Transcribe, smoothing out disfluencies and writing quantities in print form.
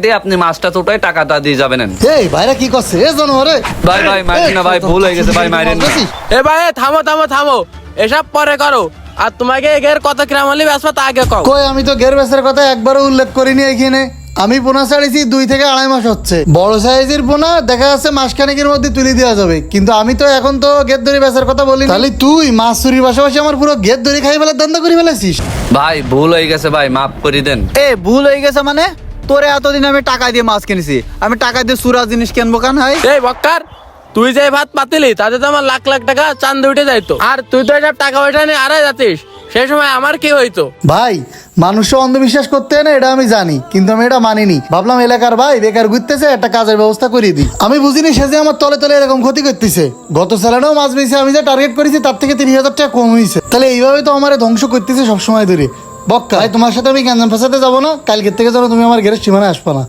দিয়ে আপনি মাছটা তোটায় টাকাটা দিয়ে যাবেন। এই ভাইরা কি করছে এ জানোরে? ভাই ভাই মারেন না ভাই, ভুল হয়ে গেছে ভাই, মারেন না। এ ভাই থামো থামো থামো, এসব পরে করো। আর তোমাকে এর কত কিরাম হলে ব্যবসা তা আগে কও। কই আমি তো গের বেচার কথা একবারও উল্লেখ করিনি এখানে। আমি পোনা ছাড়িয়েছি 2 থেকে 2.5 মাস হচ্ছে। বড় সাইজের পোনা দেখা যাচ্ছে মাসখানেকের মধ্যে তুলে দেওয়া যাবে, কিন্তু আমি তো এখন তো গেট ধরে বেচার কথা বলি। তাহলে তুই মাছ চুরির পাশাপাশি আমার পুরো গেট ধরে খাই ফেলার ধান্দা করে ফেলেছিস। ভাই ভুল হয়ে গেছে ভাই, মাফ করে দেন। এ ভুল হয়ে গেছে মানে? তোরে এতদিন আমি টাকা দিয়ে মাছ কিনেছি, আমি টাকা দিয়ে সুরা জিনিস কিনবো কেন? হয় এই বক্কার, তুই যে ভাত পাতিলি তাতে তো আমার লাখ লাখ টাকা চাঁদ উঠে যাইতো। আর তুই তো এসব টাকা পয়সা নিয়ে আড়াই যাচ্ছিস, সেই সময় আমার কি হইতো? ভাই মানুষও অন্ধবিশ্বাস করতে হয় না, এটা আমি জানি, কিন্তু আমি এটা মানিনি। ভাবলাম এলাকার ভাই বেকার ঘুরতেছে, একটা কাজের ব্যবস্থা করে দিই। আমি বুঝিনি সে যে আমার তলে তলে এরকম ক্ষতি করতেছে। গত সালেও মাছ বেশি আমি যে টার্গেট করেছি তার থেকে 30,000 টাকা কম হয়েছে। তাহলে এইভাবে তো আমার ধ্বংস করতেছে সবসময় ধরে। বক্কা ভাই তোমার সাথে আমি গ্যাঞ্জাম ফাঁসাতে যাবো না, কালকের থেকে যেন তুমি আমার ঘরের সীমানায় আসবো না।